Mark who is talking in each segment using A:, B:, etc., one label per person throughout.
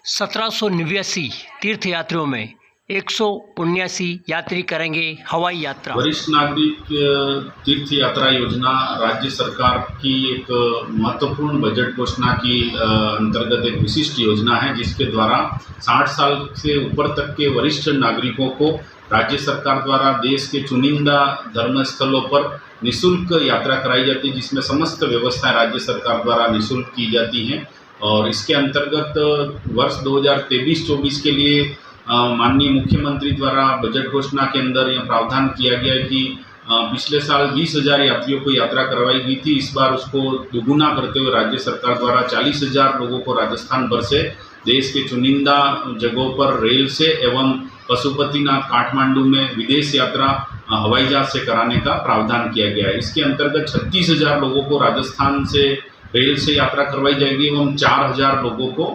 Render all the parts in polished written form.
A: 1789 तीर्थयात्रियों में 179 यात्री करेंगे हवाई यात्रा।
B: वरिष्ठ नागरिक तीर्थ यात्रा योजना राज्य सरकार की एक महत्वपूर्ण बजट घोषणा की अंतर्गत एक विशिष्ट योजना है, जिसके द्वारा 60 साल से ऊपर तक के वरिष्ठ नागरिकों को राज्य सरकार द्वारा देश के चुनिंदा धर्म स्थलों पर निःशुल्क यात्रा कराई जाती है, जिसमें समस्त व्यवस्थाएं राज्य सरकार द्वारा निःशुल्क की जाती हैं। और इसके अंतर्गत वर्ष 2023-24 के लिए माननीय मुख्यमंत्री द्वारा बजट घोषणा के अंदर यह प्रावधान किया गया है कि पिछले साल 20,000 यात्रियों को यात्रा करवाई गई थी। इस बार उसको दुगुना करते हुए राज्य सरकार द्वारा 40,000 लोगों को राजस्थान भर से देश के चुनिंदा जगहों पर रेल से एवं पशुपतिनाथ काठमांडू में विदेश यात्रा हवाई जहाज से कराने का प्रावधान किया गया है। इसके अंतर्गत 36,000 लोगों को राजस्थान से रेल से यात्रा करवाई जाएगी एवं 4,000 लोगों को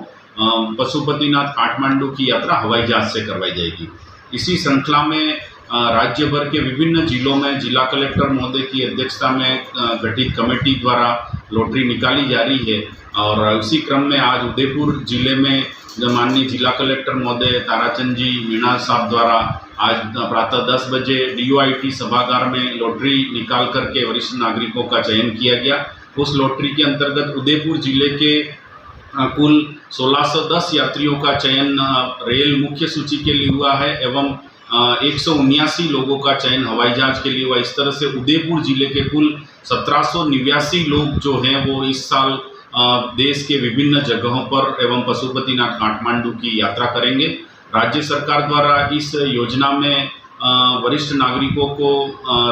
B: पशुपतिनाथ काठमांडू की यात्रा हवाई जहाज से करवाई जाएगी। इसी श्रृंखला में राज्य भर के विभिन्न जिलों में जिला कलेक्टर महोदय की अध्यक्षता में गठित कमेटी द्वारा लॉटरी निकाली जा रही है। और इसी क्रम में आज उदयपुर जिले में माननीय जिला कलेक्टर महोदय ताराचंद जी मीणा साहब द्वारा आज प्रातः 10 बजे DOIT सभागार में लॉटरी निकाल करके वरिष्ठ नागरिकों का चयन किया गया। उस लॉटरी के अंतर्गत उदयपुर जिले के कुल 1610 यात्रियों का चयन रेल मुख्य सूची के लिए हुआ है एवं 179 लोगों का चयन हवाई जहाज के लिए हुआ। इस तरह से उदयपुर जिले के कुल 1789 लोग जो हैं वो इस साल देश के विभिन्न जगहों पर एवं पशुपतिनाथ काठमांडू की यात्रा करेंगे। राज्य सरकार द्वारा इस योजना में वरिष्ठ नागरिकों को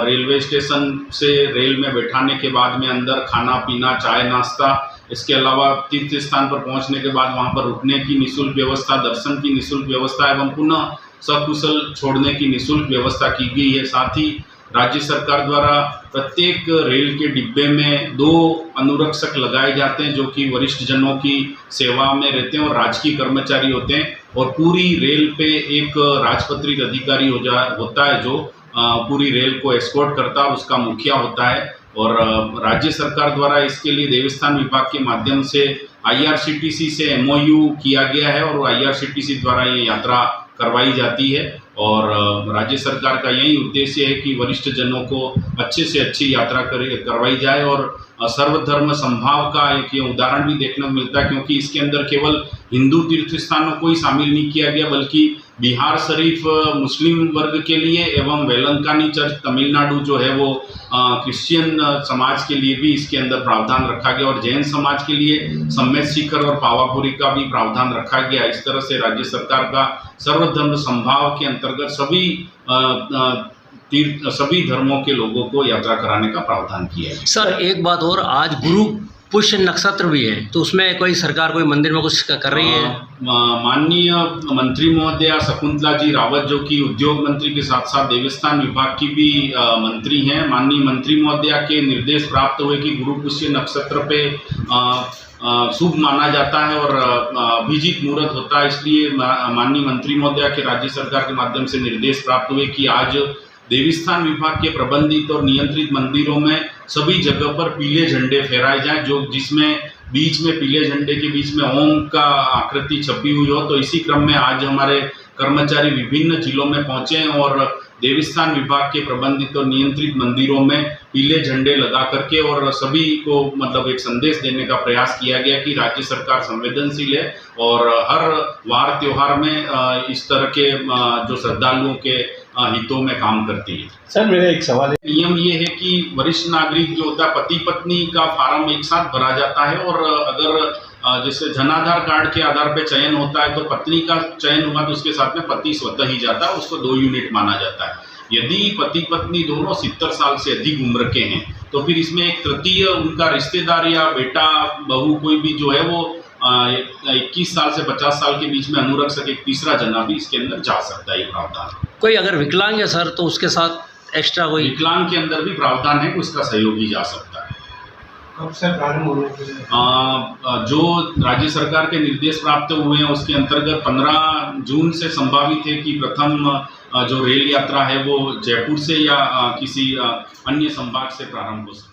B: रेलवे स्टेशन से रेल में बैठाने के बाद में अंदर खाना पीना चाय नाश्ता, इसके अलावा तीर्थ स्थान पर पहुंचने के बाद वहां पर रुकने की निःशुल्क व्यवस्था, दर्शन की निःशुल्क व्यवस्था एवं पुनः सकुशल छोड़ने की निःशुल्क व्यवस्था की गई है। साथ ही राज्य सरकार द्वारा प्रत्येक रेल के डिब्बे में 2 अनुरक्षक लगाए जाते हैं, जो कि वरिष्ठ जनों की सेवा में रहते हैं और राजकीय कर्मचारी होते हैं। और पूरी रेल पे एक राजपत्रित अधिकारी होता है जो पूरी रेल को एस्कॉर्ट करता है, उसका मुखिया होता है। और राज्य सरकार द्वारा इसके लिए देवस्थान विभाग के माध्यम से IRCTC से MOU किया गया है और IRCTC द्वारा ये यात्रा करवाई जाती है। और राज्य सरकार का यही उद्देश्य है कि वरिष्ठ जनों को अच्छे से अच्छी यात्रा करवाई जाए। और सर्वधर्म संभाव का एक ये उदाहरण भी देखने को मिलता है, क्योंकि इसके अंदर केवल हिंदू तीर्थ स्थानों को ही शामिल नहीं किया गया, बल्कि बिहार शरीफ मुस्लिम वर्ग के लिए एवं वेलंकानी चर्च तमिलनाडु जो है वो क्रिश्चियन समाज के लिए भी इसके अंदर प्रावधान रखा गया और जैन समाज के लिए सम्मेद शिखर और पावापुरी का भी प्रावधान रखा गया। इस तरह से राज्य सरकार का सर्वधर्म संभाव के अंतर्गत सभी धर्मों के लोगों को यात्रा कराने का प्रावधान किया है।
A: सर एक बात और, आज गुरु पुष्य नक्षत्र भी है, तो उसमें कोई सरकार कोई मंदिर में कुछ कर रही है?
B: माननीय मंत्री महोदया शकुंतला जी रावत, जो कि उद्योग मंत्री के साथ साथ देवस्थान विभाग की भी मंत्री हैं, माननीय मंत्री महोदया के निर्देश प्राप्त हुए कि गुरु पुष्य नक्षत्र पे शुभ माना जाता है और अभिजीत मुहूर्त होता है। इसलिए माननीय मंत्री महोदया के राज्य सरकार के माध्यम से निर्देश प्राप्त हुए कि आज देवस्थान विभाग के प्रबंधित और नियंत्रित मंदिरों में सभी जगह पर पीले झंडे फहराए जाएं, जो जिसमें बीच में पीले झंडे के बीच में ओम का आकृति छपी हुई हो। तो इसी क्रम में आज हमारे कर्मचारी विभिन्न जिलों में पहुंचे और देवस्थान विभाग के प्रबंधित और नियंत्रित मंदिरों में पीले झंडे लगा करके और सभी को मतलब एक संदेश देने का प्रयास किया गया कि राज्य सरकार संवेदनशील है और हर वार त्योहार में इस तरह के जो श्रद्धालुओं के हितों में काम करती है।
C: सर मेरा एक सवाल है,
B: नियम ये है कि वरिष्ठ नागरिक जो होता है पति पत्नी का फार्म एक साथ भरा जाता है और अगर जैसे जनाधार कार्ड के आधार पे चयन होता है तो पत्नी का चयन हुआ तो उसके साथ में पति स्वतः ही जाता है, उसको 2 यूनिट माना जाता है। यदि पति पत्नी दोनों 70 साल से अधिक उम्र के हैं तो फिर इसमें एक तृतीय उनका रिश्तेदार या बेटा बहू कोई भी जो है वो 21 साल से 50 साल के बीच में अनुरक्षक एक तीसरा जना भी इसके अंदर जा सकता है। ये प्रावधान
A: कोई अगर विकलांग है सर तो उसके साथ एक्स्ट्रा कोई
B: विकलांग के अंदर भी प्रावधान है कि उसका सहयोगी जा सकता है।
C: कब से प्रारंभ होने
B: जो राज्य सरकार के निर्देश प्राप्त हुए हैं उसके अंतर्गत 15 जून से संभावित है कि प्रथम जो रेल यात्रा है वो जयपुर से या किसी अन्य संभाग से प्रारंभ हो सकती है।